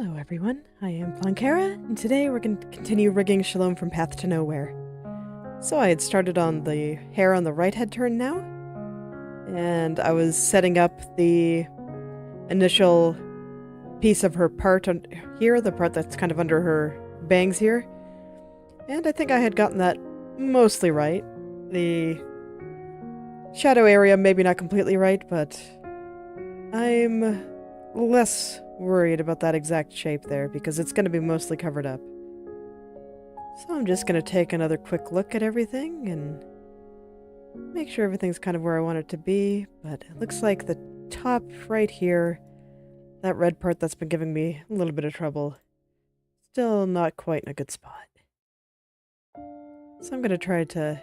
Hello everyone, I am Plankara, and today we're going to continue rigging Shalom from Path to Nowhere. So I had started on the hair on the right head turn now, and I was setting up the initial piece of her part on here, the part that's kind of under her bangs here, and I think I had gotten that mostly right. The shadow area maybe not completely right, but I'm less worried about that exact shape there because it's going to be mostly covered up. So I'm just going to take another quick look at everything and make sure everything's kind of where I want it to be, but it looks like the top right here, that red part that's been giving me a little bit of trouble, still not quite in a good spot. So I'm going to try to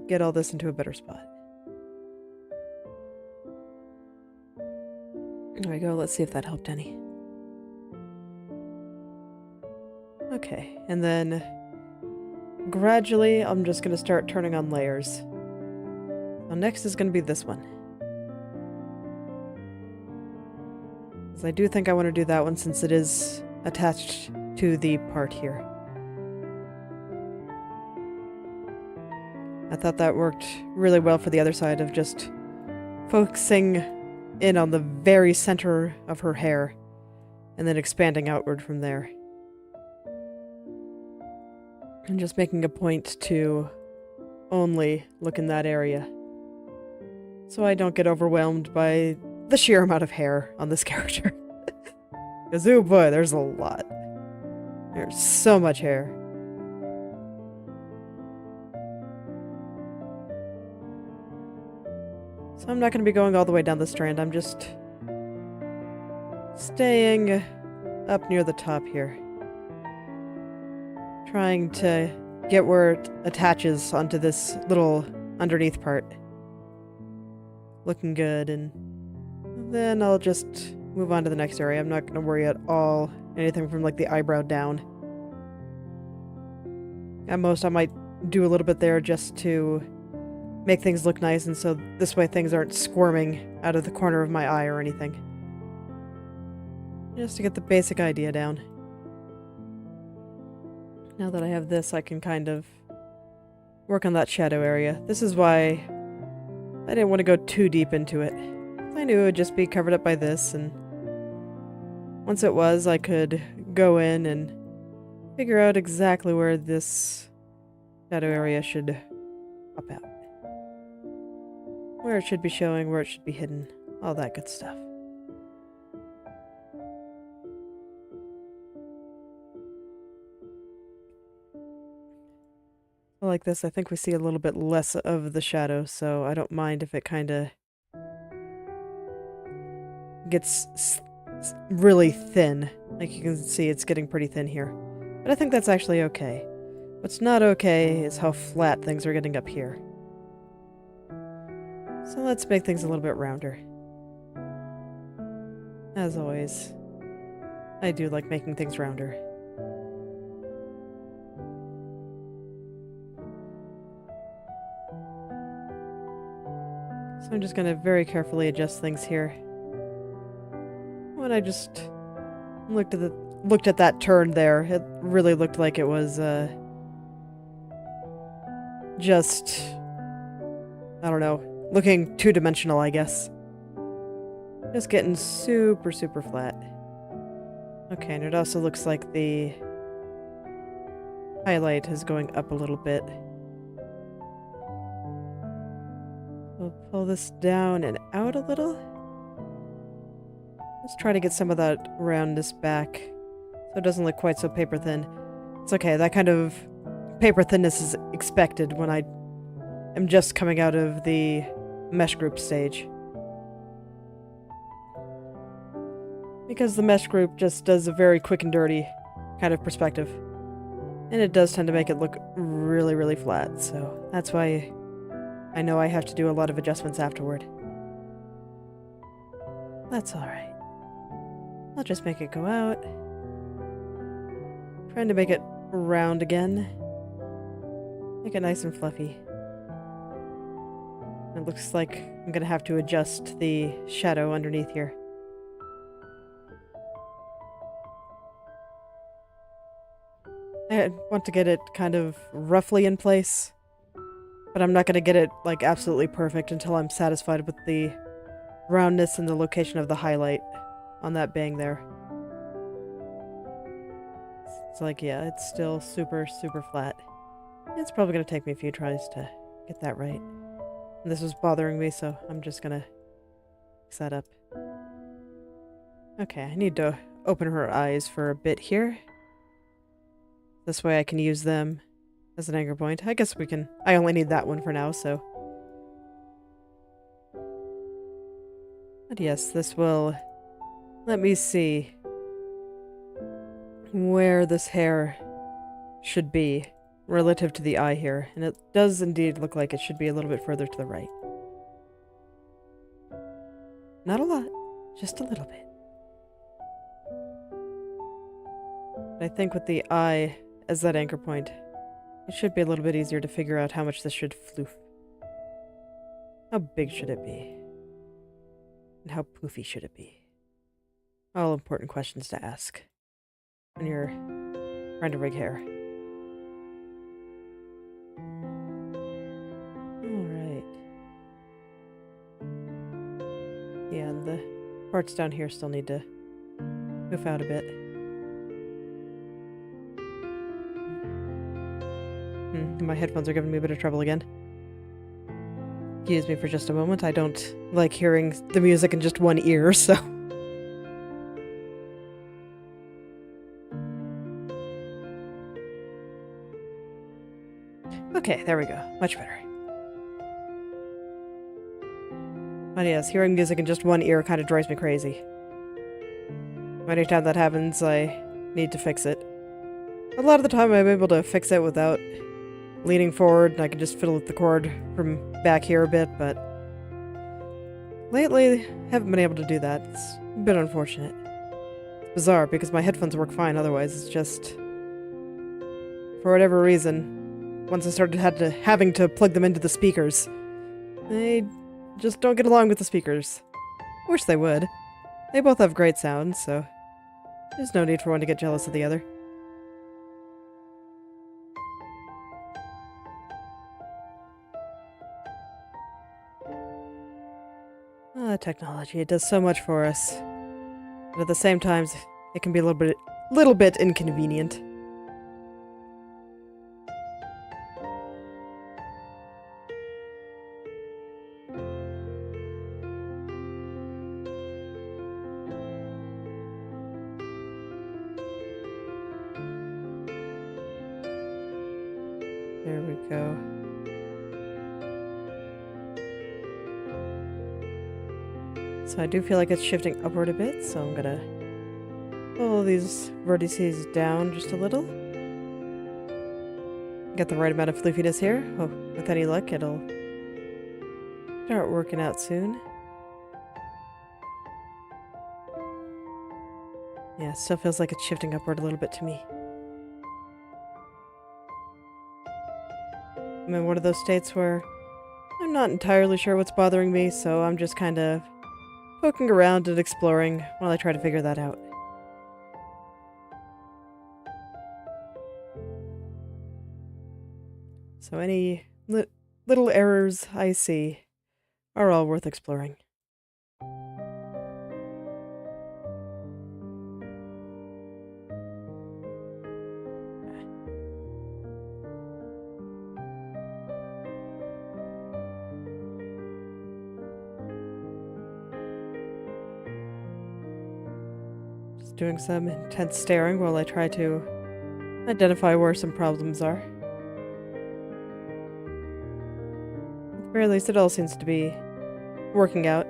get all this into a better spot. There we go, let's see if that helped any. Okay, and then gradually I'm just going to start turning on layers. So next is going to be this one. Because I do think I want to do that one since it is attached to the part here. I thought that worked really well for the other side of just focusing in on the very center of her hair and then expanding outward from there. And just making a point to only look in that area, so I don't get overwhelmed by the sheer amount of hair on this character. Because, oh boy, there's a lot. There's so much hair. So I'm not going to be going all the way down the strand, I'm just staying up near the top here. Trying to get where it attaches onto this little underneath part. Looking good, and then I'll just move on to the next area. I'm not going to worry at all anything from like the eyebrow down. At most I might do a little bit there just to make things look nice, and so this way things aren't squirming out of the corner of my eye or anything. Just to get the basic idea down. Now that I have this, I can kind of work on that shadow area. This is why I didn't want to go too deep into it. I knew it would just be covered up by this, and once it was, I could go in and figure out exactly where this shadow area should pop out. Where it should be showing, where it should be hidden, all that good stuff. Like this, I think we see a little bit less of the shadow, so I don't mind if it kind of gets really thin. Like you can see, it's getting pretty thin here. But I think that's actually okay. What's not okay is how flat things are getting up here. So let's make things a little bit rounder. As always, I do like making things rounder. So I'm just going to very carefully adjust things here. When I just looked at that turn there, it really looked like it was just, I don't know, looking two-dimensional, I guess. Just getting super, super flat. Okay, and it also looks like the highlight is going up a little bit. We'll pull this down and out a little. Let's try to get some of that roundness back so it doesn't look quite so paper thin. It's okay, that kind of paper thinness is expected when I am just coming out of the mesh group stage. Because the mesh group just does a very quick and dirty kind of perspective. And it does tend to make it look really, really flat, so that's why I know I have to do a lot of adjustments afterward. That's alright. I'll just make it go out. Trying to make it round again. Make it nice and fluffy. It looks like I'm gonna have to adjust the shadow underneath here. I want to get it kind of roughly in place, but I'm not going to get it, like, absolutely perfect until I'm satisfied with the roundness and the location of the highlight on that bang there. It's like, yeah, it's still super, super flat. It's probably going to take me a few tries to get that right. And this was bothering me, so I'm just going to fix that up. Okay, I need to open her eyes for a bit here. This way I can use them as an anchor point. I guess we can... I only need that one for now, so... But yes, this will let me see where this hair should be relative to the eye here. And it does indeed look like it should be a little bit further to the right. Not a lot, just a little bit. I think with the eye as that anchor point, it should be a little bit easier to figure out how much this should floof. How big should it be? And how poofy should it be? All important questions to ask when you're trying to rig hair. Alright. Yeah, and the parts down here still need to poof out a bit. My headphones are giving me a bit of trouble again. Excuse me for just a moment. I don't like hearing the music in just one ear, so... Okay, there we go. Much better. But yes, hearing music in just one ear kind of drives me crazy. Anytime that happens, I need to fix it. A lot of the time I'm able to fix it without leaning forward, and I can just fiddle with the cord from back here a bit, but lately I haven't been able to do that. It's a bit unfortunate. It's bizarre because my headphones work fine otherwise. It's just, for whatever reason, once I started having to plug them into the speakers, they just don't get along with the speakers. I wish they would. They both have great sound, so there's no need for one to get jealous of the other. Technology, it does so much for us. But at the same time, it can be a little bit inconvenient. There we go. So I do feel like it's shifting upward a bit, so I'm gonna pull these vertices down just a little. Get the right amount of floofiness here. Oh, with any luck, it'll start working out soon. Yeah, it still feels like it's shifting upward a little bit to me. I'm in one of those states where I'm not entirely sure what's bothering me, so I'm just kind of poking around and exploring while I try to figure that out. So any little errors I see are all worth exploring. Doing some intense staring while I try to identify where some problems are. At the very least, it all seems to be working out.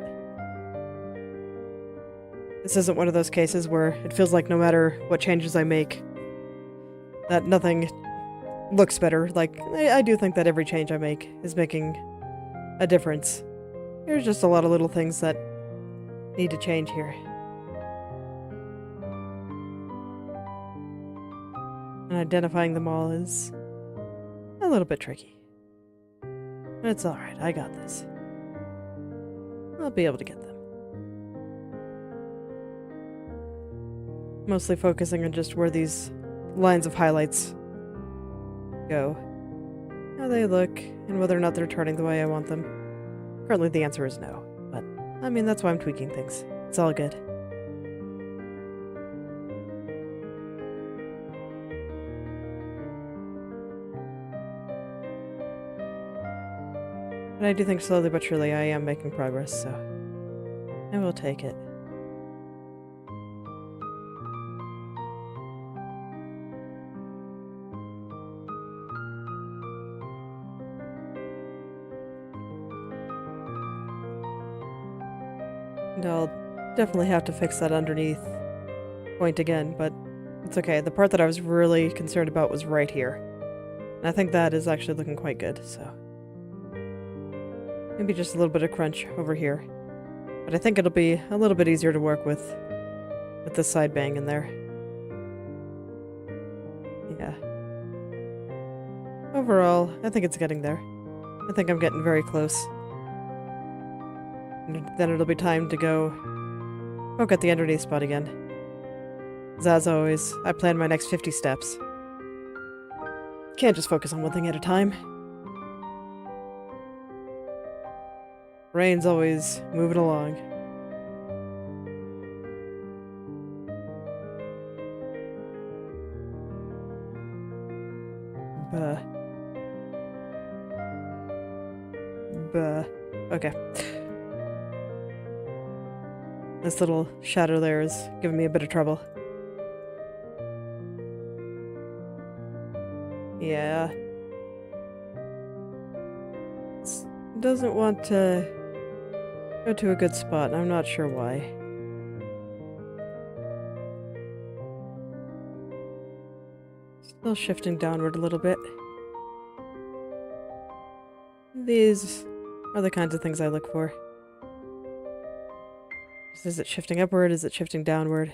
This isn't one of those cases where it feels like no matter what changes I make, that nothing looks better. Like, I do think that every change I make is making a difference. There's just a lot of little things that need to change here. And identifying them all is a little bit tricky. But it's alright, I got this. I'll be able to get them. Mostly focusing on just where these lines of highlights go, how they look, and whether or not they're turning the way I want them. Currently the answer is no, but I mean that's why I'm tweaking things. It's all good. But I do think slowly but surely I am making progress, so I will take it. And I'll definitely have to fix that underneath point again, but it's okay. The part that I was really concerned about was right here. And I think that is actually looking quite good, so. Maybe just a little bit of crunch over here. But I think it'll be a little bit easier to work with this side bang in there. Yeah. Overall, I think it's getting there. I think I'm getting very close. And then it'll be time to go poke at the underneath spot again. As always, I plan my next 50 steps. Can't just focus on one thing at a time. Brain's always moving along. Okay. This little shadow there is giving me a bit of trouble. Yeah. It doesn't want to go to a good spot, and I'm not sure why. Still shifting downward a little bit. These are the kinds of things I look for. Is it shifting upward? Is it shifting downward?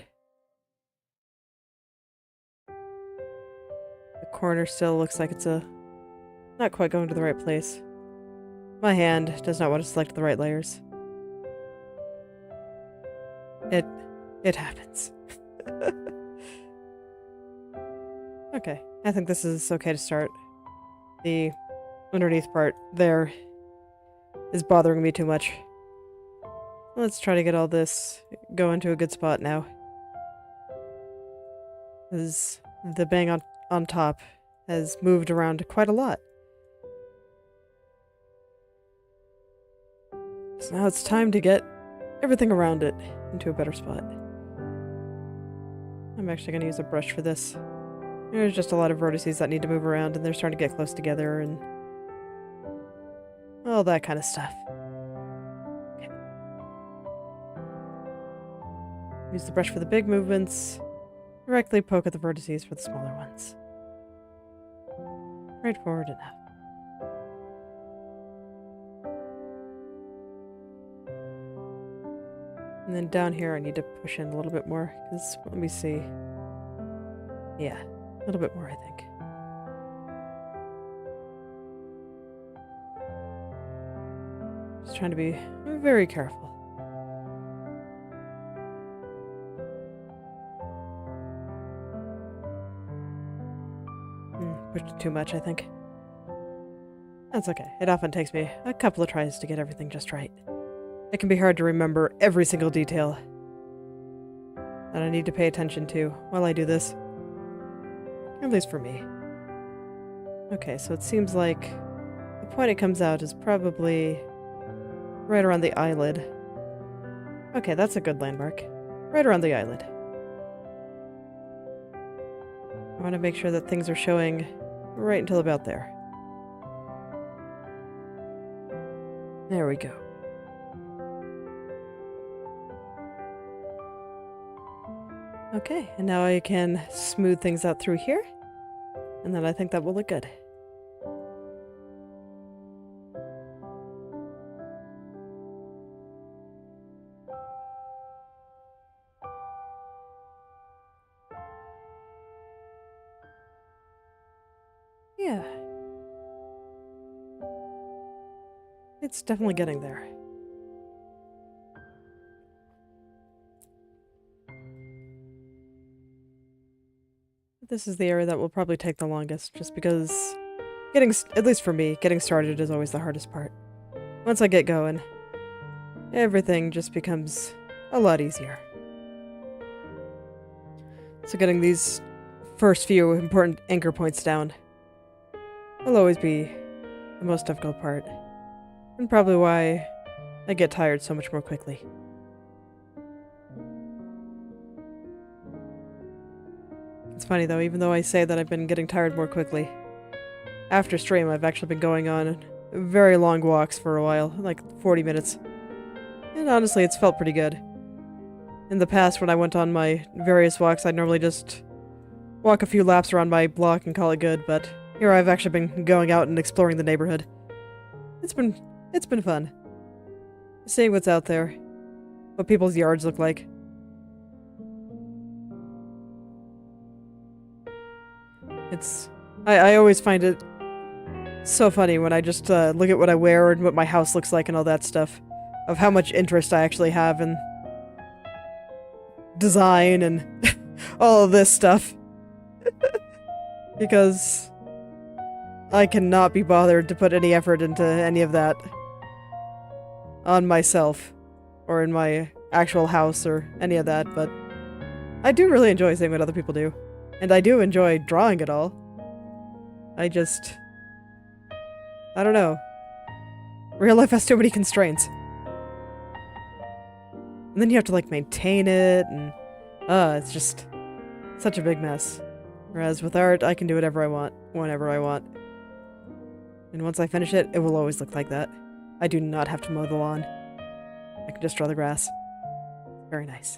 The corner still looks like it's not quite going to the right place. My hand does not want to select the right layers. It happens. Okay, I think this is okay to start. The underneath part there is bothering me too much. Let's try to get all this going to a good spot now. Because the bang on top has moved around quite a lot. So now it's time to get everything around it into a better spot. I'm actually going to use a brush for this. There's just a lot of vertices that need to move around, and they're starting to get close together, and all that kind of stuff. Okay. Use the brush for the big movements. Directly poke at the vertices for the smaller ones. Straightforward enough. And then down here I need to push in a little bit more, because, let me see. Yeah, a little bit more, I think. Just trying to be very careful. Pushed it too much, I think. That's okay. It often takes me a couple of tries to get everything just right. It can be hard to remember every single detail that I need to pay attention to while I do this. At least for me. Okay, so it seems like the point it comes out is probably right around the eyelid. Okay, that's a good landmark. Right around the eyelid. I want to make sure that things are showing right until about there. There we go. Okay, and now I can smooth things out through here, and then I think that will look good. Yeah. It's definitely getting there. This is the area that will probably take the longest, just because at least for me, getting started is always the hardest part. Once I get going, everything just becomes a lot easier. So getting these first few important anchor points down will always be the most difficult part, and probably why I get tired so much more quickly. It's funny though, even though I say that I've been getting tired more quickly, after stream I've actually been going on very long walks for a while, like 40 minutes. And honestly, it's felt pretty good. In the past, when I went on my various walks, I'd normally just walk a few laps around my block and call it good, but here I've actually been going out and exploring the neighborhood. It's been fun. Seeing what's out there, what people's yards look like. I always find it so funny when I just look at what I wear and what my house looks like and all that stuff, of how much interest I actually have in design and all of this stuff. Because I cannot be bothered to put any effort into any of that on myself or in my actual house or any of that, but I do really enjoy seeing what other people do. And I do enjoy drawing it all. I don't know. Real life has too many constraints. And then you have to, like, maintain it, and it's just such a big mess. Whereas with art, I can do whatever I want, whenever I want. And once I finish it, it will always look like that. I do not have to mow the lawn. I can just draw the grass. Very nice.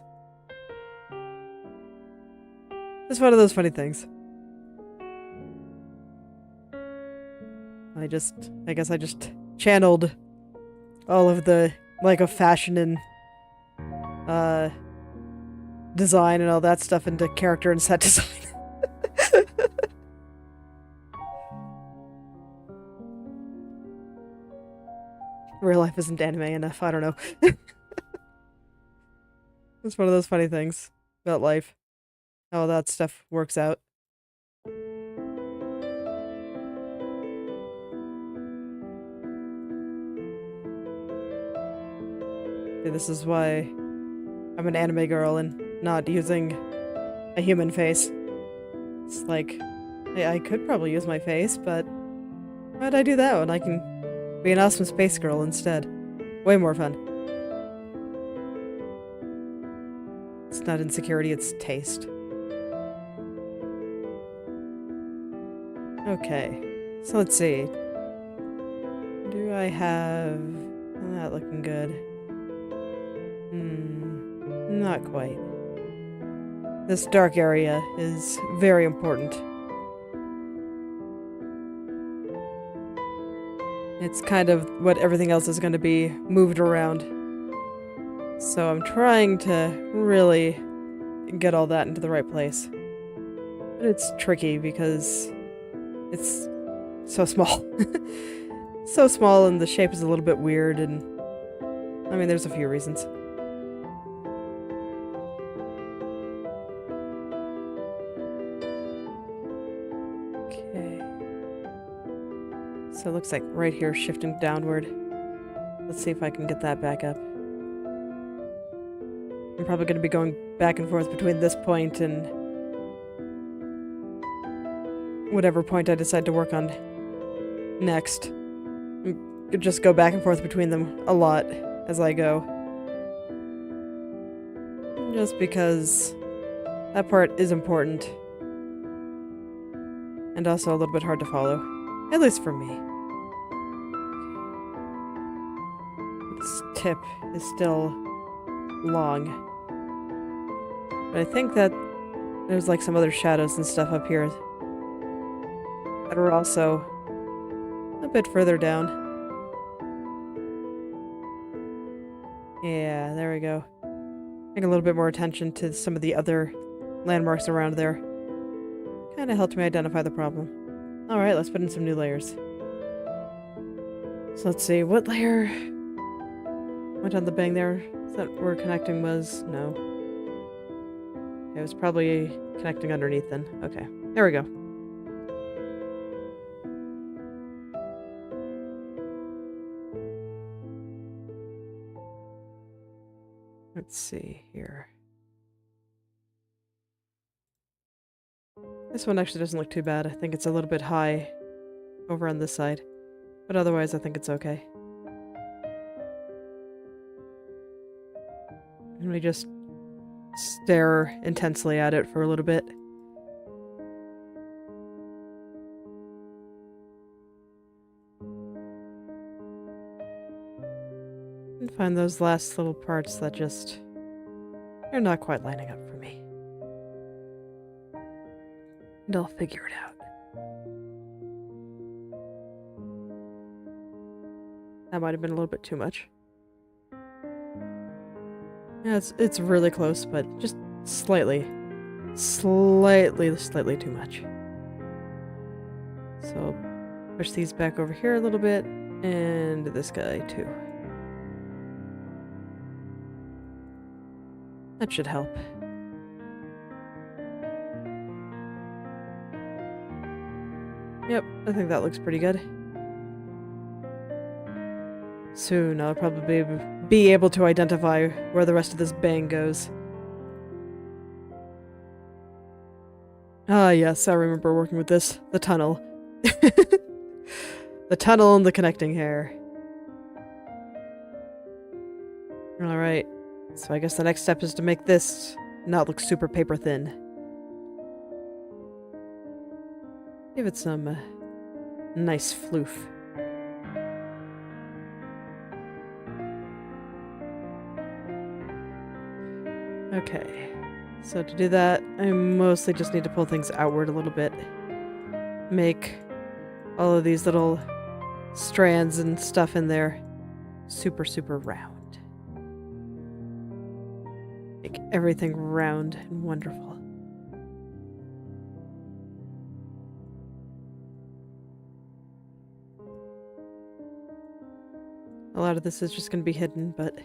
It's one of those funny things. I guess I just channeled all of the, like, of fashion and design and all that stuff into character and set design. Real life isn't anime enough, I don't know. It's one of those funny things about life. How that stuff works out. See, this is why I'm an anime girl and not using a human face. It's like, I could probably use my face, but why'd I do that when I can be an awesome space girl instead? Way more fun. It's not insecurity, it's taste. Okay, so let's see. Do I have... Not looking good. Not quite. This dark area is very important. It's kind of what everything else is going to be moved around. So I'm trying to really get all that into the right place. But it's tricky because it's so small. So small, and the shape is a little bit weird, and I mean, there's a few reasons. Okay. So it looks like right here shifting downward. Let's see if I can get that back up. I'm probably going to be going back and forth between this point and whatever point I decide to work on next. I could just go back and forth between them a lot as I go. Just because that part is important. And also a little bit hard to follow. At least for me. This tip is still long. But I think that there's like some other shadows and stuff up here that are also a bit further down. Yeah, there we go. Paying a little bit more attention to some of the other landmarks around there. Kinda helped me identify the problem. Alright, let's put in some new layers. So let's see, what layer went on the bang there? Is that where connecting was? No. It was probably connecting underneath then. Okay, there we go. Let's see here. This one actually doesn't look too bad. I think it's a little bit high over on this side. But otherwise, I think it's okay. Let me just stare intensely at it for a little bit. And find those last little parts that just are not quite lining up for me. And I'll figure it out. That might have been a little bit too much. Yeah, it's really close, but just slightly too much. So push these back over here a little bit, and this guy too. That should help. Yep, I think that looks pretty good. Soon I'll probably be able to identify where the rest of this bang goes. Ah yes, I remember working with this. The tunnel. The tunnel and the connecting hair. Alright, so I guess the next step is to make this not look super paper thin. Give it some nice floof. Okay, so to do that, I mostly just need to pull things outward a little bit. Make all of these little strands and stuff in there super round. Make everything round and wonderful. A lot of this is just going to be hidden, but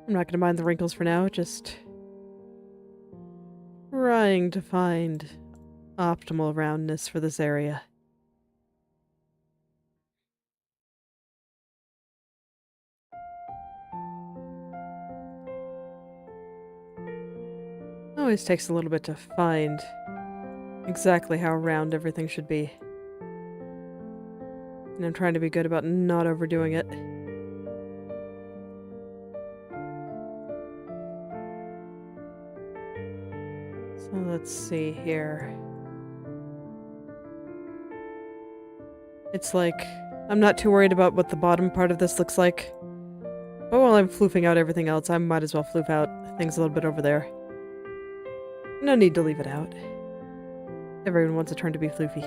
I'm not going to mind the wrinkles for now, just trying to find optimal roundness for this area. Always takes a little bit to find exactly how round everything should be. And I'm trying to be good about not overdoing it. So let's see here. It's like, I'm not too worried about what the bottom part of this looks like. But while I'm floofing out everything else, I might as well floof out things a little bit over there. No need to leave it out. Everyone wants a turn to be floofy.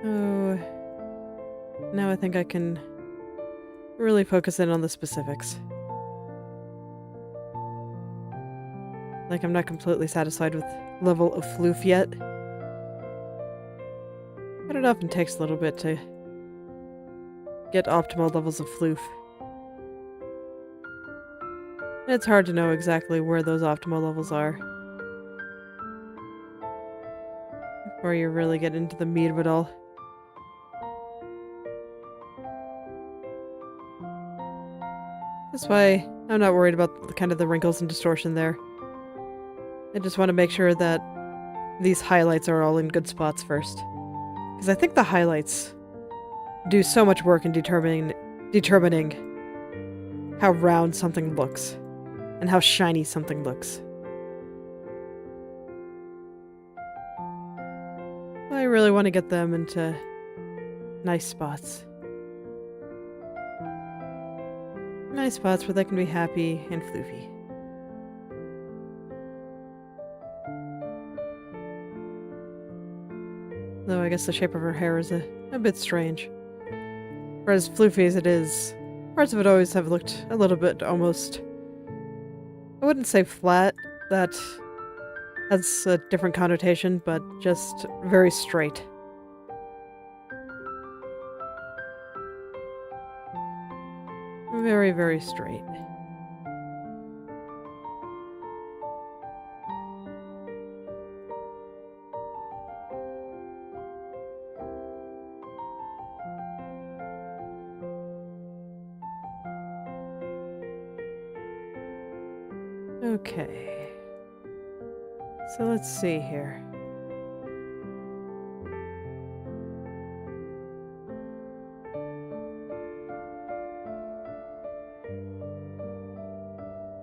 So now I think I can really focus in on the specifics. Like, I'm not completely satisfied with level of floof yet. But it often takes a little bit to get optimal levels of floof. And it's hard to know exactly where those optimal levels are before you really get into the meat of it all. That's why I'm not worried about kind of the wrinkles and distortion there. I just want to make sure that these highlights are all in good spots first. Because I think the highlights do so much work in determining how round something looks and how shiny something looks. I really want to get them into nice spots. Nice spots where they can be happy and floofy. Though I guess the shape of her hair is a bit strange. For as floofy as it is, parts of it always have looked a little bit almost... I wouldn't say flat, that has a different connotation, but just very straight. Very straight. Okay. So let's see here.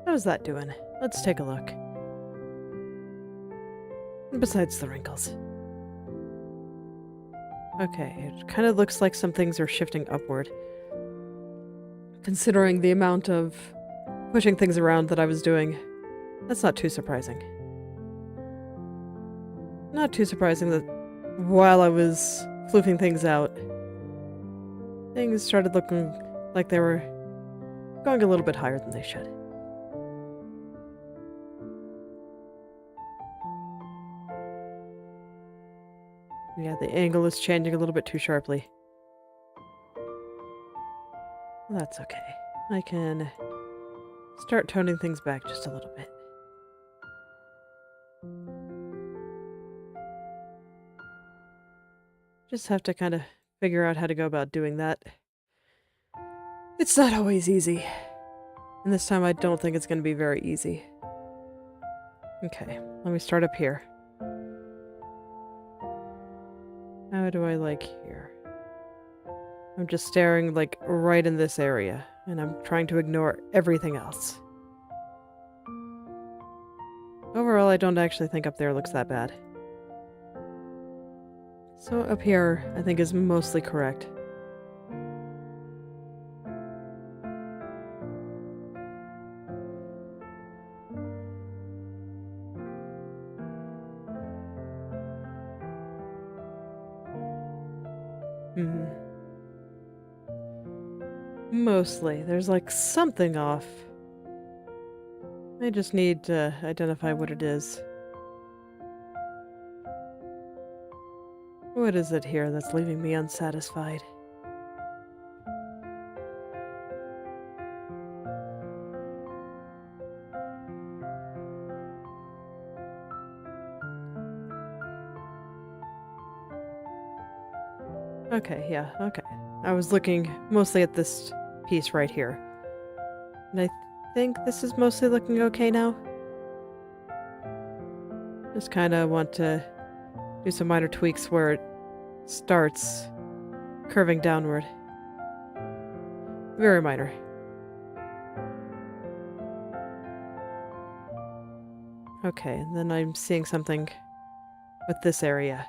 How's that doing? Let's take a look. Besides the wrinkles. Okay, it kind of looks like some things are shifting upward. Considering the amount of pushing things around that I was doing, that's not too surprising. Not too surprising that while I was floofing things out, things started looking like they were going a little bit higher than they should. Yeah, the angle is changing a little bit too sharply. That's okay. I can start toning things back just a little bit. Just have to kind of figure out how to go about doing that. It's not always easy. And this time I don't think it's going to be very easy. Okay, let me start up here. How do I like here? I'm just staring like right in this area, and I'm trying to ignore everything else. Overall, I don't actually think up there looks that bad. So up here, I think is mostly correct. Mostly. There's like something off. I just need to identify what it is. What is it here that's leaving me unsatisfied? Okay, yeah, okay. I was looking mostly at this piece right here. And I think this is mostly looking okay now. Just kind of want to do some minor tweaks where it starts curving downward. Very minor. Okay, and then I'm seeing something with this area.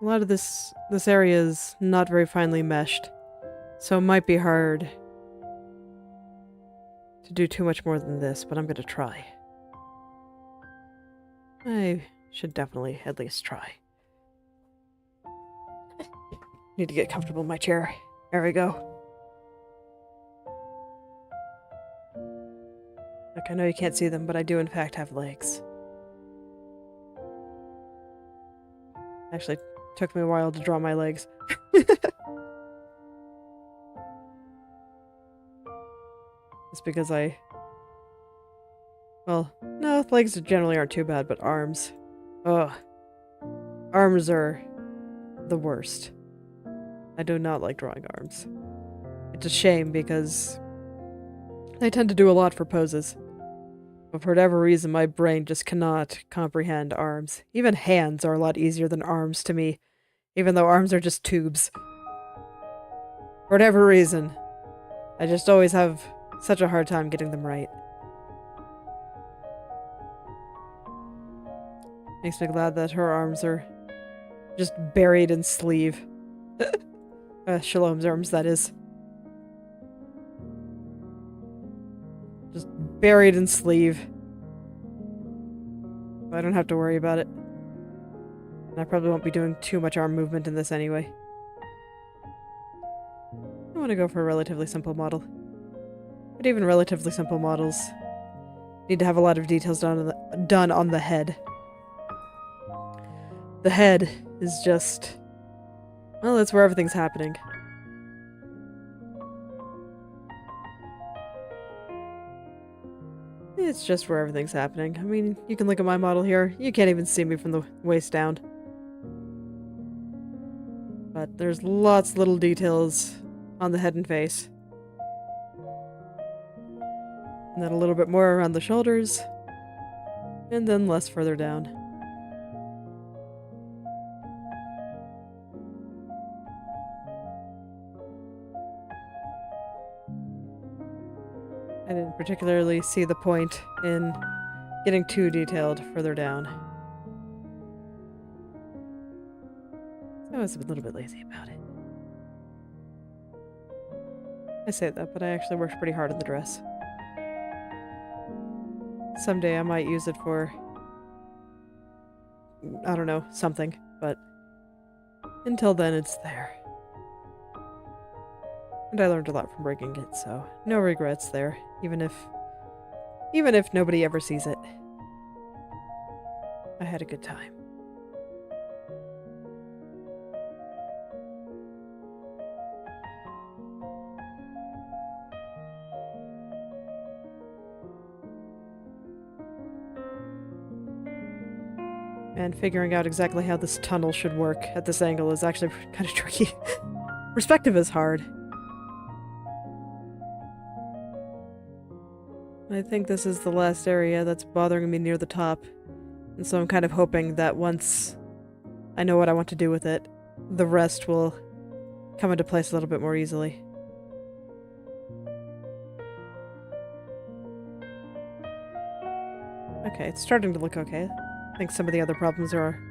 A lot of this area is not very finely meshed, so it might be hard to do too much more than this, but I'm going to try. I should definitely at least try. Need to get comfortable in my chair. There we go. Look, I know you can't see them, but I do in fact have legs. Actually, took me a while to draw my legs. It's because well, no, legs generally aren't too bad, but arms. Ugh. Arms are the worst. I do not like drawing arms. It's a shame because I tend to do a lot for poses. But for whatever reason, my brain just cannot comprehend arms. Even hands are a lot easier than arms to me, even though arms are just tubes. For whatever reason, I just always have such a hard time getting them right. Makes me glad that her arms are just buried in sleeve. Shalom's arms, that is. Just buried in sleeve. I don't have to worry about it. And I probably won't be doing too much arm movement in this anyway. I want to go for a relatively simple model. But even relatively simple models need to have a lot of details done on the head. The head is just... well, that's where everything's happening. It's just where everything's happening. I mean, you can look at my model here. You can't even see me from the waist down. But there's lots of little details on the head and face. And then a little bit more around the shoulders. And then less further down. I didn't particularly see the point in getting too detailed further down. So I was a little bit lazy about it. I say that, but I actually worked pretty hard on the dress. Someday I might use it for, I don't know, something, but until then it's there. And I learned a lot from breaking it, so no regrets there, even if nobody ever sees it. I had a good time. And figuring out exactly how this tunnel should work at this angle is actually kind of tricky. Perspective is hard. I think this is the last area that's bothering me near the top. And so I'm kind of hoping that once I know what I want to do with it, the rest will come into place a little bit more easily. Okay, it's starting to look okay. I think some of the other problems are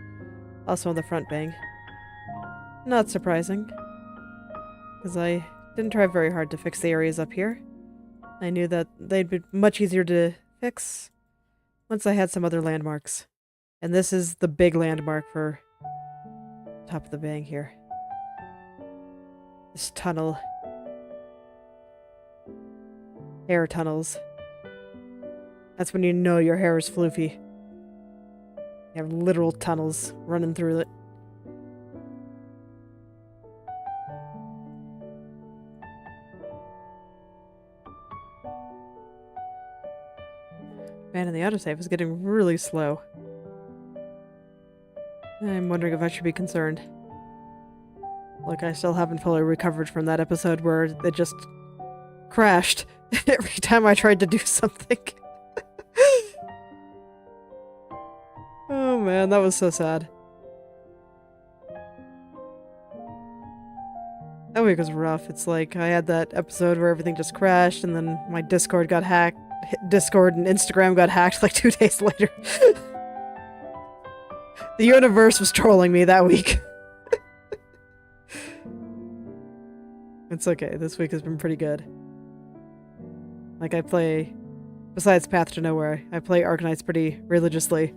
also on the front bang. Not surprising, because I didn't try very hard to fix the areas up here. I knew that they'd be much easier to fix once I had some other landmarks. And this is the big landmark for top of the bang here. This tunnel. Hair tunnels. That's when you know your hair is floofy. You have literal tunnels running through it. Man, and the autosave is getting really slow. I'm wondering if I should be concerned. Look, I still haven't fully recovered from that episode where it just crashed every time I tried to do something. Oh man, that was so sad. That week was rough. It's like I had that episode where everything just crashed and then my Discord got hacked. Discord and Instagram got hacked like 2 days later. The universe was trolling me that week. It's okay. This week has been pretty good. Like I play, besides Path to Nowhere, I play Arknights pretty religiously.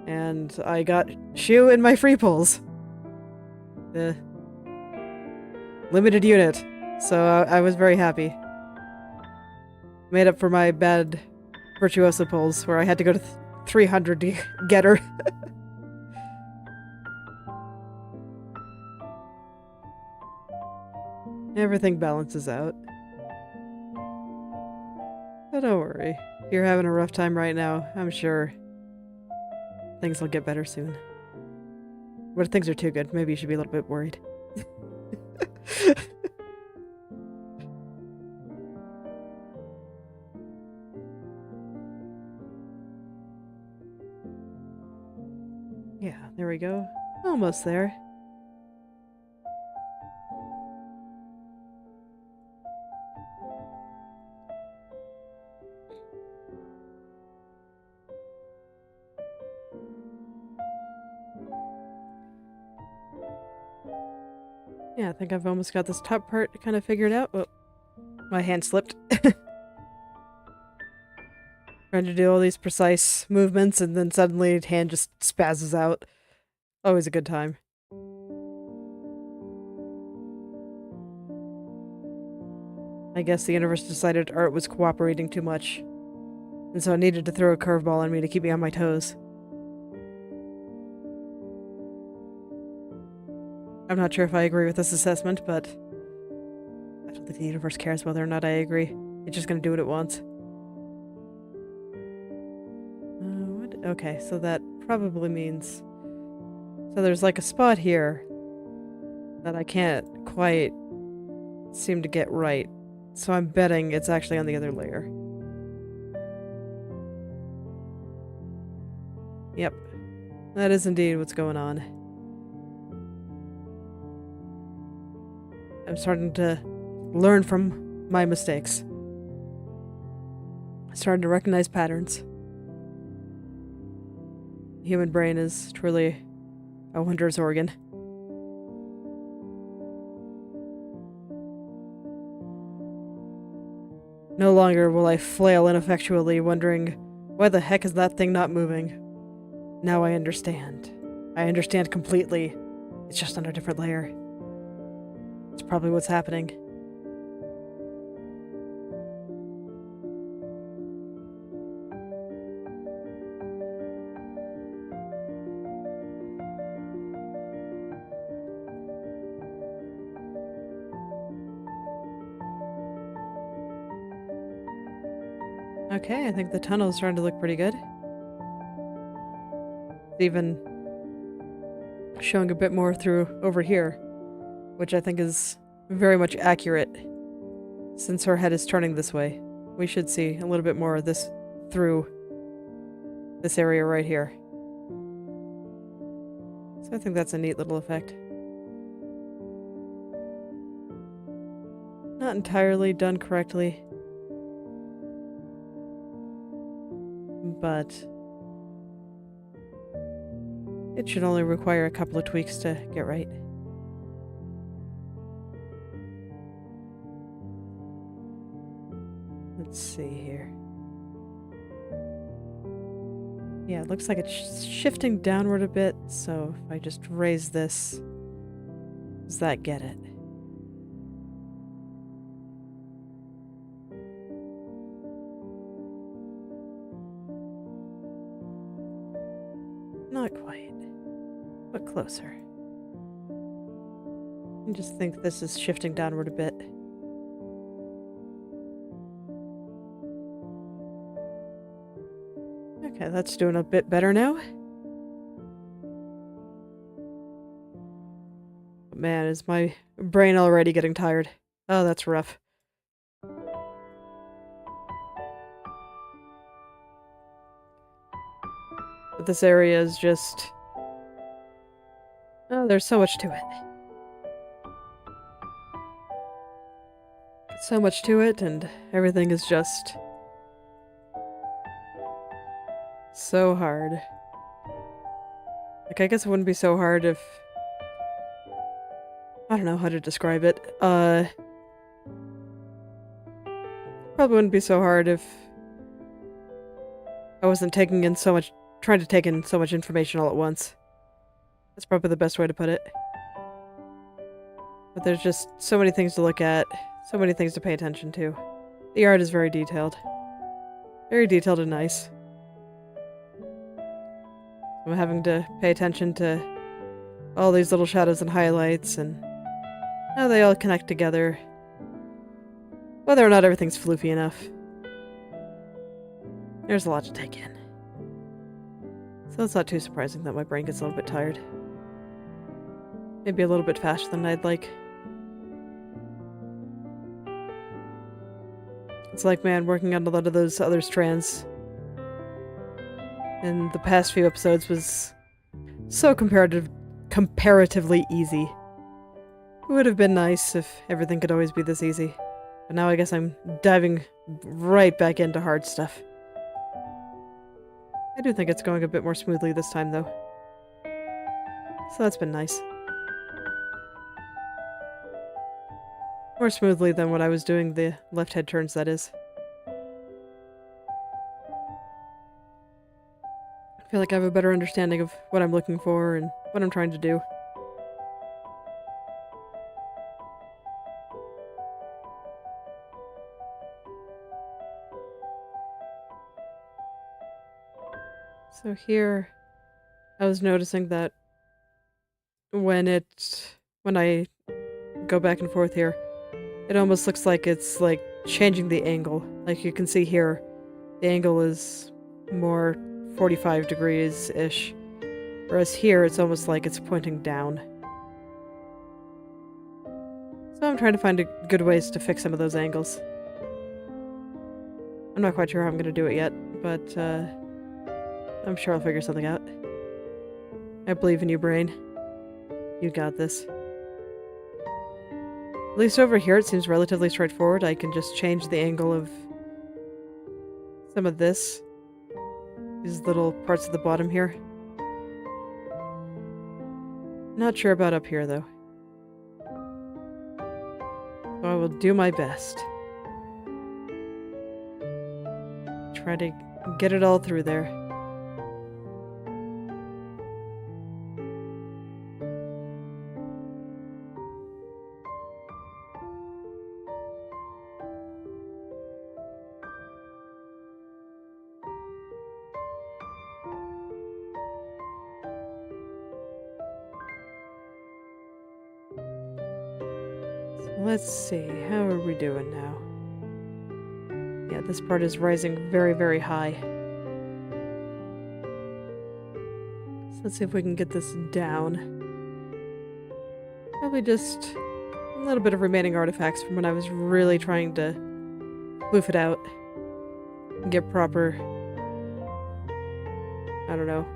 And I got Shu in my free pulls. The limited unit. So I was very happy. Made up for my bad Virtuoso pulls where I had to go to 300 to get her. Everything balances out. But don't worry. If you're having a rough time right now, I'm sure things will get better soon. But if things are too good, maybe you should be a little bit worried. Yeah, there we go. Almost there. Yeah, I think I've almost got this top part kind of figured out. Oh, my hand slipped. Trying to do all these precise movements and then suddenly hand just spazzes out. Always a good time. I guess the universe decided art was cooperating too much. And so it needed to throw a curveball on me to keep me on my toes. I'm not sure if I agree with this assessment, but I don't think the universe cares whether or not I agree. It's just gonna do what it wants. Okay, so that probably means... So there's like a spot here that I can't quite seem to get right. So I'm betting it's actually on the other layer. Yep. That is indeed what's going on. I'm starting to learn from my mistakes. I'm starting to recognize patterns. The human brain is truly a wondrous organ. No longer will I flail ineffectually, wondering, why the heck is that thing not moving? Now I understand. I understand completely. It's just on a different layer. It's probably what's happening. Okay, I think the tunnel's starting to look pretty good. It's even showing a bit more through over here, which I think is very much accurate. Since her head is turning this way, we should see a little bit more of this through this area right here. So I think that's a neat little effect. Not entirely done correctly, but it should only require a couple of tweaks to get right. Let's see here. Yeah, it looks like it's shifting downward a bit, so if I just raise this, does that get it? Not quite, but closer. I just think this is shifting downward a bit. Okay, that's doing a bit better now. Man, is my brain already getting tired. Oh, that's rough. But this area is just... oh, there's so much to it. So much to it, and everything is just... so hard. Like, I guess it wouldn't be so hard if... I don't know how to describe it. Probably wouldn't be so hard if I wasn't taking in so much... trying to take in so much information all at once. That's probably the best way to put it. But there's just so many things to look at, so many things to pay attention to. The art is very detailed. Very detailed and nice. I'm having to pay attention to all these little shadows and highlights and how they all connect together. Whether or not everything's floofy enough. There's a lot to take in. So it's not too surprising that my brain gets a little bit tired. Maybe a little bit faster than I'd like. It's like, man, working on a lot of those other strands in the past few episodes was so comparatively easy. It would have been nice if everything could always be this easy. But now I guess I'm diving right back into hard stuff. I do think it's going a bit more smoothly this time, though. So that's been nice. More smoothly than when I was doing the left head turns, that is. I feel like I have a better understanding of what I'm looking for and what I'm trying to do. So here, I was noticing that when I go back and forth here, it almost looks like it's like changing the angle. Like you can see here, the angle is more 45 degrees-ish. Whereas here, it's almost like it's pointing down. So I'm trying to find good ways to fix some of those angles. I'm not quite sure how I'm going to do it yet, but I'm sure I'll figure something out. I believe in you, brain. You got this. At least over here it seems relatively straightforward. I can just change the angle of some of this. These little parts at the bottom here. Not sure about up here, though. So I will do my best. Try to get it all through there. Let's see, how are we doing now? Yeah, this part is rising very, very high. So let's see if we can get this down. Probably just a little bit of remaining artifacts from when I was really trying to floof it out. And get proper... I don't know.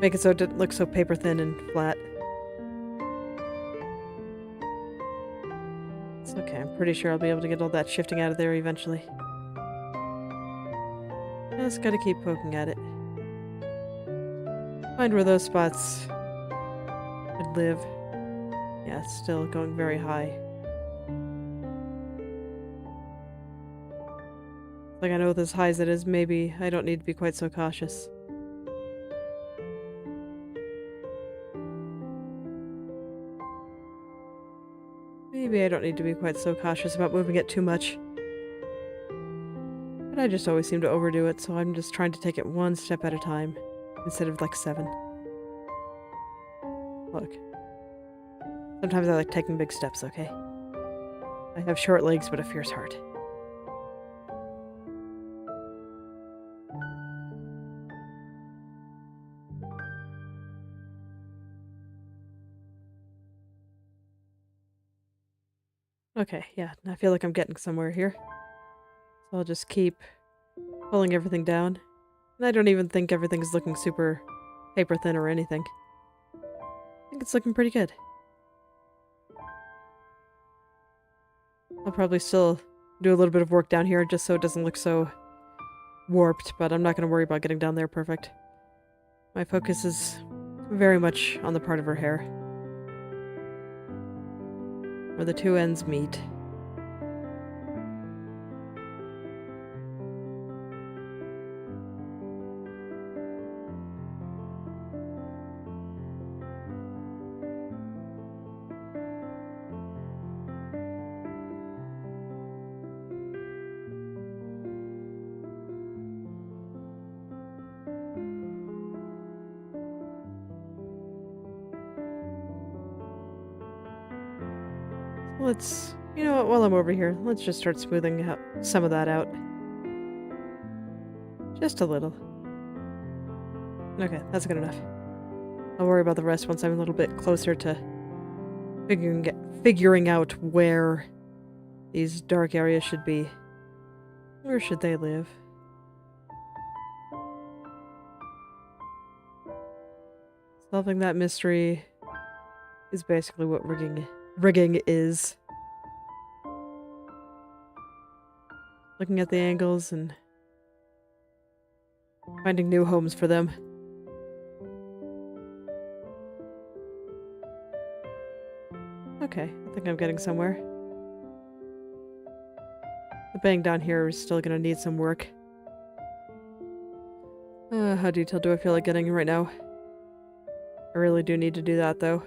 Make it so it didn't look so paper thin and flat. It's okay, I'm pretty sure I'll be able to get all that shifting out of there eventually. Just gotta keep poking at it. Find where those spots would live. Yeah, it's still going very high. Like, I know with as high as it is, maybe I don't need to be quite so cautious. Maybe I don't need to be quite so cautious about moving it too much. But I just always seem to overdo it, so I'm just trying to take it one step at a time, instead of like 7. Look. Sometimes I like taking big steps, okay? I have short legs, but a fierce heart. Okay, yeah, I feel like I'm getting somewhere here. So I'll just keep pulling everything down. And I don't even think everything's looking super paper thin or anything. I think it's looking pretty good. I'll probably still do a little bit of work down here just so it doesn't look so warped, but I'm not going to worry about getting down there perfect. My focus is very much on the part of her hair, where the two ends meet. Let's, you know what, while I'm over here, let's just start smoothing out some of that out. Just a little. Okay, that's good enough. I'll worry about the rest once I'm a little bit closer to figuring out where these dark areas should be. Where should they live? Solving that mystery is basically what rigging is. Looking at the angles and finding new homes for them. Okay, I think I'm getting somewhere. The bang down here is still gonna need some work. How detailed do I feel like getting right now? I really do need to do that, though.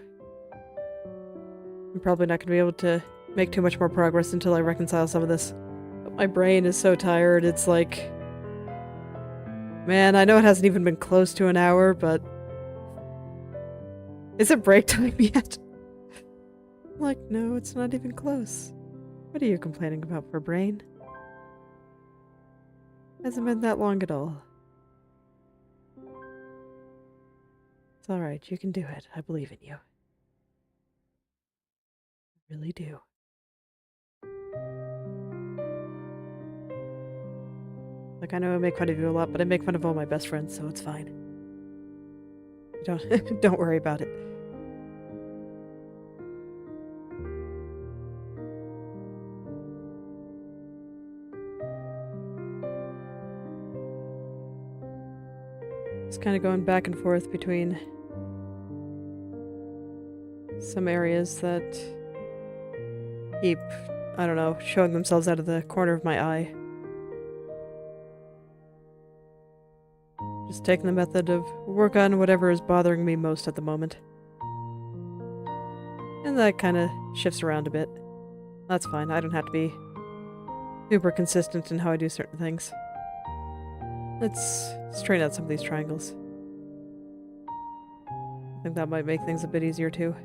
I'm probably not gonna be able to make too much more progress until I reconcile some of this. But my brain is so tired, it's like... Man, I know it hasn't even been close to an hour, but... Is it break time yet? Like, no, it's not even close. What are you complaining about for brain? Hasn't been that long at all. It's alright, you can do it. I believe in you. I really do. Like, I know I make fun of you a lot, but I make fun of all my best friends, so it's fine. Don't, don't worry about it. Just kind of going back and forth between some areas that keep, I don't know, showing themselves out of the corner of my eye. Just taking the method of work on whatever is bothering me most at the moment. And that kind of shifts around a bit. That's fine, I don't have to be super consistent in how I do certain things. Let's straighten out some of these triangles. I think that might make things a bit easier too.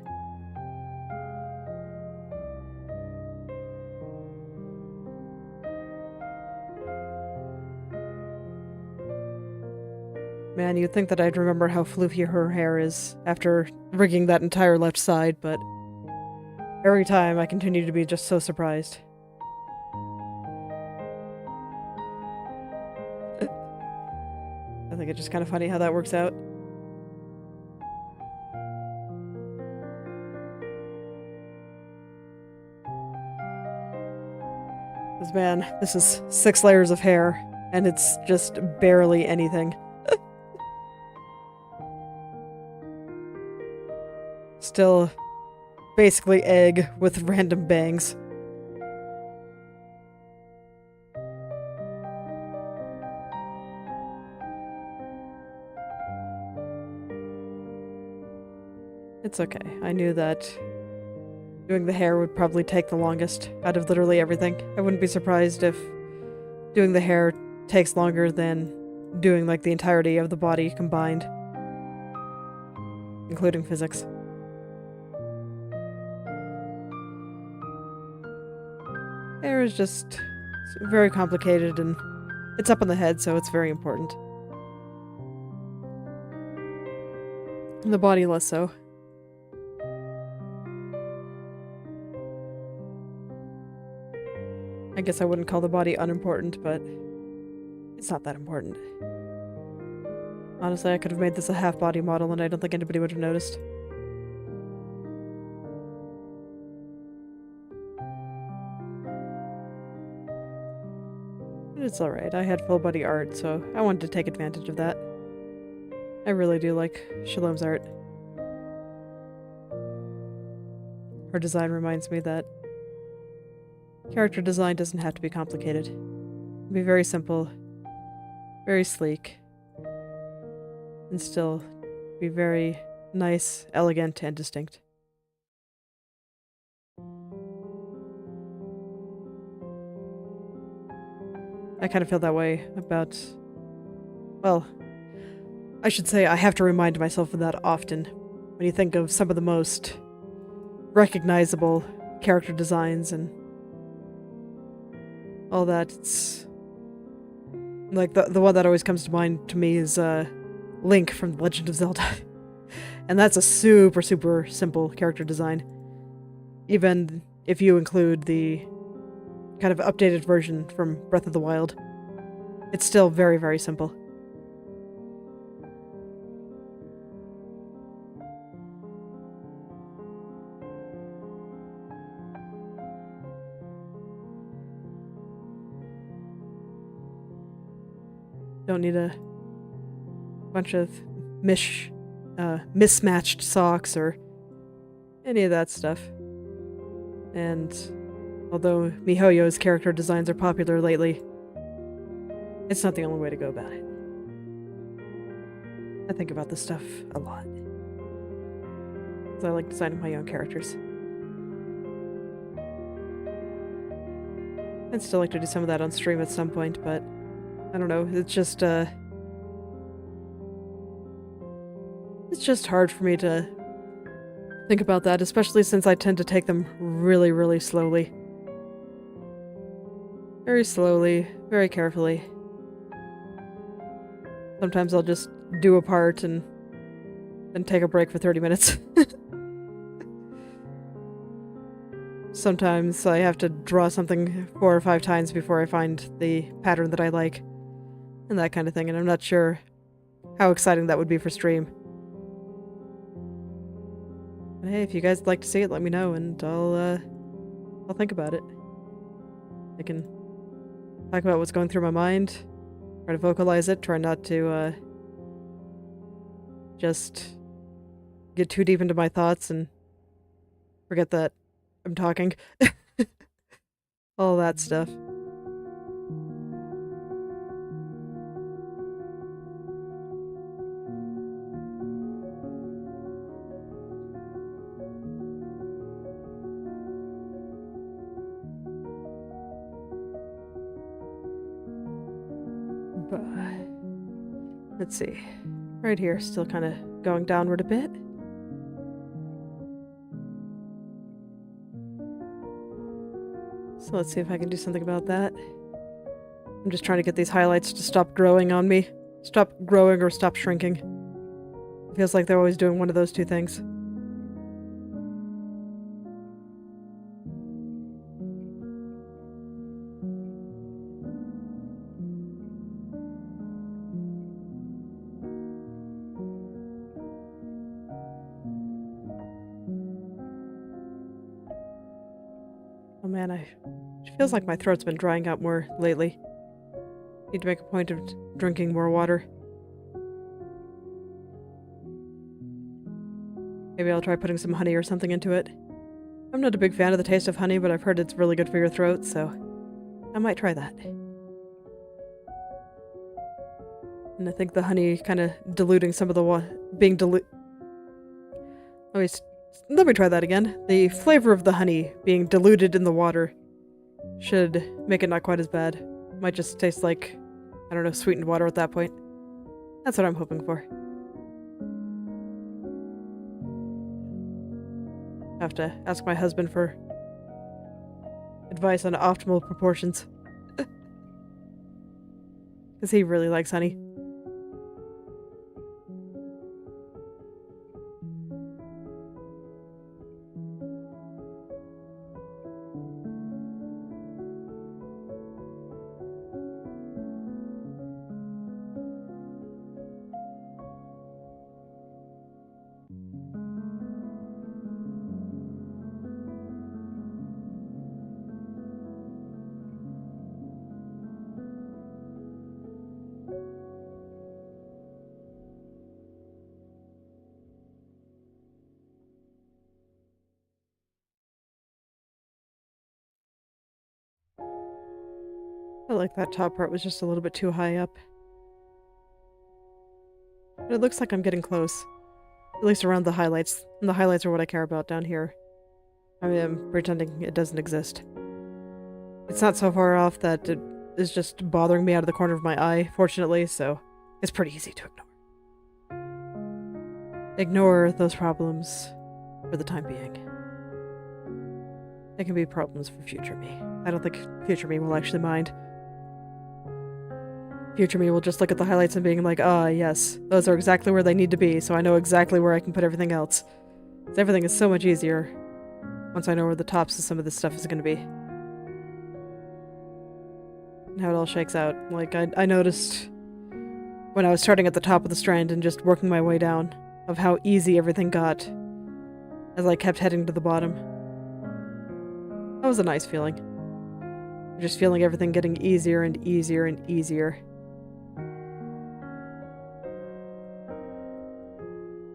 Man, you'd think that I'd remember how floofy her hair is after rigging that entire left side, but every time I continue to be just so surprised. I think it's just kind of funny how that works out. Because man, this is 6 layers of hair, and it's just barely anything. Still basically egg with random bangs. It's okay. I knew that doing the hair would probably take the longest out of literally everything. I wouldn't be surprised if doing the hair takes longer than doing like the entirety of the body combined, including physics. Hair is just very complicated, and it's up on the head, so it's very important. And the body less so. I guess I wouldn't call the body unimportant, but it's not that important. Honestly, I could have made this a half-body model, and I don't think anybody would have noticed. It's alright, I had full-body art, so I wanted to take advantage of that. I really do like Shalom's art. Her design reminds me that character design doesn't have to be complicated. It can be very simple, very sleek, and still be very nice, elegant, and distinct. I kind of feel that way about... well, I should say I have to remind myself of that often. When you think of some of the most recognizable character designs and all that, it's... like, the one that always comes to mind to me is Link from The Legend of Zelda. And that's a super, super simple character design. Even if you include the kind of updated version from Breath of the Wild. It's still very, very simple. Don't need a bunch of mismatched socks or any of that stuff. And although MiHoYo's character designs are popular lately, it's not the only way to go about it. I think about this stuff a lot. Because I like designing my own characters. I'd still like to do some of that on stream at some point, but I don't know, it's just hard for me to think about that, especially since I tend to take them really, really slowly. Very slowly, very carefully. Sometimes I'll just do a part and then take a break for 30 minutes. Sometimes I have to draw something 4 or 5 times before I find the pattern that I like. and that kind of thing, and I'm not sure how exciting that would be for stream. But hey, if you guys would like to see it, let me know, and I'll think about it. I can talk about what's going through my mind, try to vocalize it, try not to just get too deep into my thoughts and forget that I'm talking. All that stuff. But let's see. Right here, still kind of going downward a bit. So let's see if I can do something about that. I'm just trying to get these highlights to stop growing on me. Stop growing or stop shrinking. It feels like they're always doing one of those two things. Oh man, it feels like my throat's been drying out more lately. Need to make a point of drinking more water. Maybe I'll try putting some honey or something into it. I'm not a big fan of the taste of honey, but I've heard it's really good for your throat, so I might try that. And I think the honey kind of diluting some of the Let me try that again. The flavor of the honey being diluted in the water should make it not quite as bad. Might just taste like, I don't know, sweetened water at that point. That's what I'm hoping for. Have to ask my husband for advice on optimal proportions. Because he really likes honey. I like that top part was just a little bit too high up. But it looks like I'm getting close. At least around the highlights. And the highlights are what I care about down here. I mean, I'm pretending it doesn't exist. It's not so far off that it is just bothering me out of the corner of my eye, fortunately, so it's pretty easy to ignore. Ignore those problems for the time being. They can be problems for future me. I don't think future me will actually mind. Future me will just look at the highlights and being like, ah, yes, those are exactly where they need to be, so I know exactly where I can put everything else. Everything is so much easier once I know where the tops of some of this stuff is going to be. And how it all shakes out. Like, I noticed when I was starting at the top of the strand and just working my way down, of how easy everything got as I kept heading to the bottom. That was a nice feeling. Just feeling everything getting easier and easier and easier.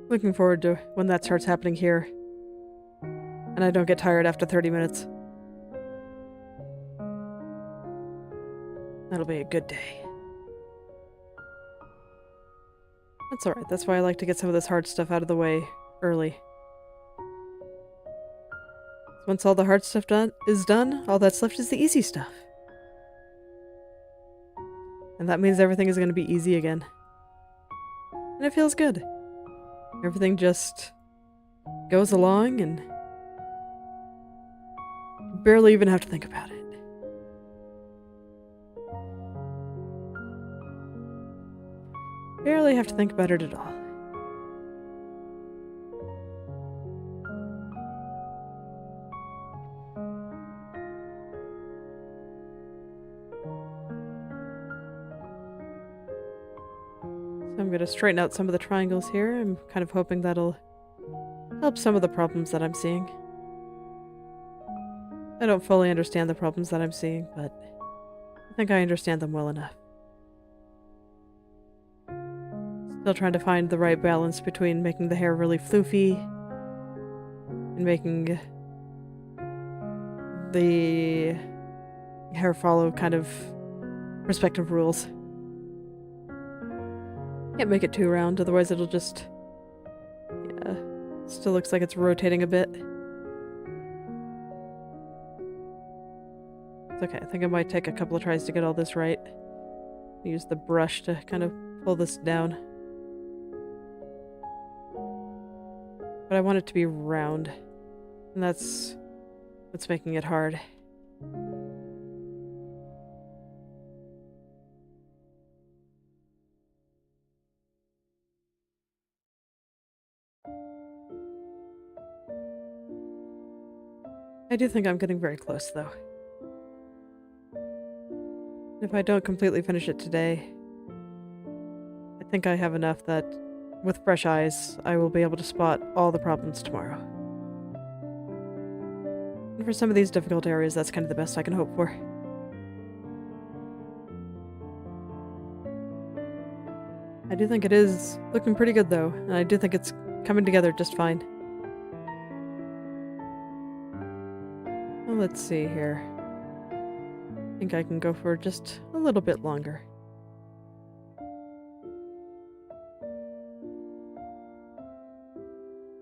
Looking forward to when that starts happening here. And I don't get tired after 30 minutes. That'll be a good day. That's alright, that's why I like to get some of this hard stuff out of the way early. Once all the hard stuff is done, all that's left is the easy stuff. And that means everything is going to be easy again. And it feels good. Everything just goes along and barely even have to think about it. Barely have to think about it at all. I'm going to straighten out some of the triangles here. I'm kind of hoping that'll help some of the problems that I'm seeing. I don't fully understand the problems that I'm seeing, but I think I understand them well enough. Still trying to find the right balance between making the hair really floofy and making the hair follow kind of perspective rules. Can't make it too round, otherwise it'll just... yeah, still looks like it's rotating a bit. It's okay, I think I might take a couple of tries to get all this right. Use the brush to kind of pull this down. But I want it to be round, and that's what's making it hard. I do think I'm getting very close, though. If I don't completely finish it today, I think I have enough that, with fresh eyes, I will be able to spot all the problems tomorrow. And for some of these difficult areas, that's kind of the best I can hope for. I do think it is looking pretty good, though, and I do think it's coming together just fine. Well, let's see here. I think I can go for just a little bit longer.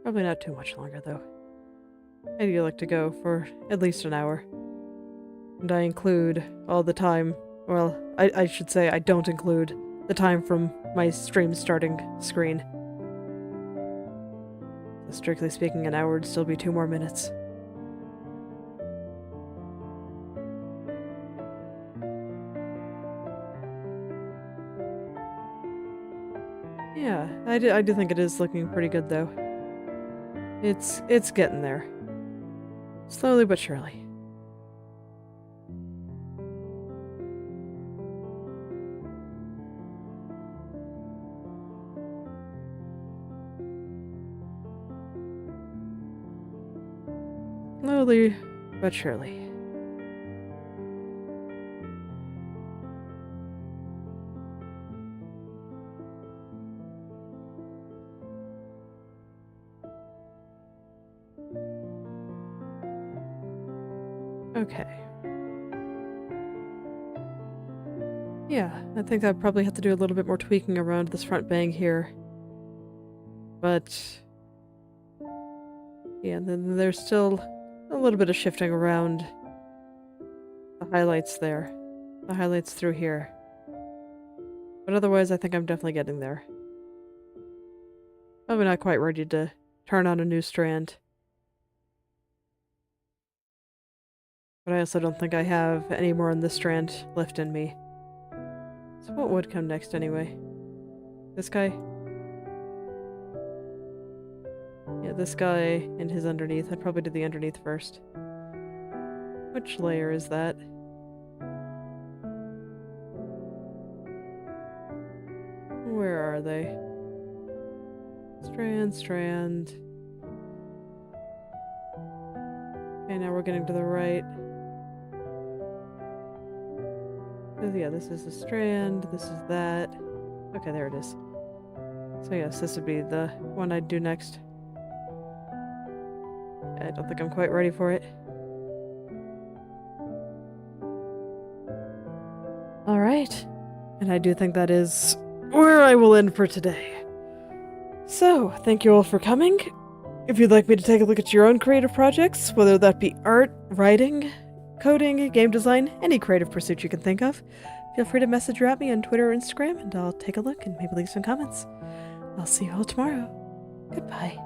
Probably not too much longer, though. I do like to go for at least an hour. And I include all the time, well, I should say I don't include the time from my stream starting screen. So strictly speaking, an hour would still be 2 more minutes. Yeah, I do think it is looking pretty good, though. It's getting there. Slowly but surely. Slowly but surely. Okay. Yeah, I think I'd probably have to do a little bit more tweaking around this front bang here. But... yeah, then there's still a little bit of shifting around the highlights there. The highlights through here. But otherwise, I think I'm definitely getting there. Probably not quite ready to turn on a new strand. But I also don't think I have any more on this strand left in me. So what would come next anyway? This guy? Yeah, this guy and his underneath. I'd probably do the underneath first. Which layer is that? Where are they? Strand, strand. Okay, now we're getting to the right. Yeah, this is the strand, this is that. Okay, there it is. So yes, this would be the one I'd do next. I don't think I'm quite ready for it. Alright. And I do think that is where I will end for today. So, thank you all for coming. If you'd like me to take a look at your own creative projects, whether that be art, writing, coding, game design, any creative pursuit you can think of, feel free to message or at me on Twitter or Instagram, and I'll take a look and maybe leave some comments. I'll see you all tomorrow. Goodbye.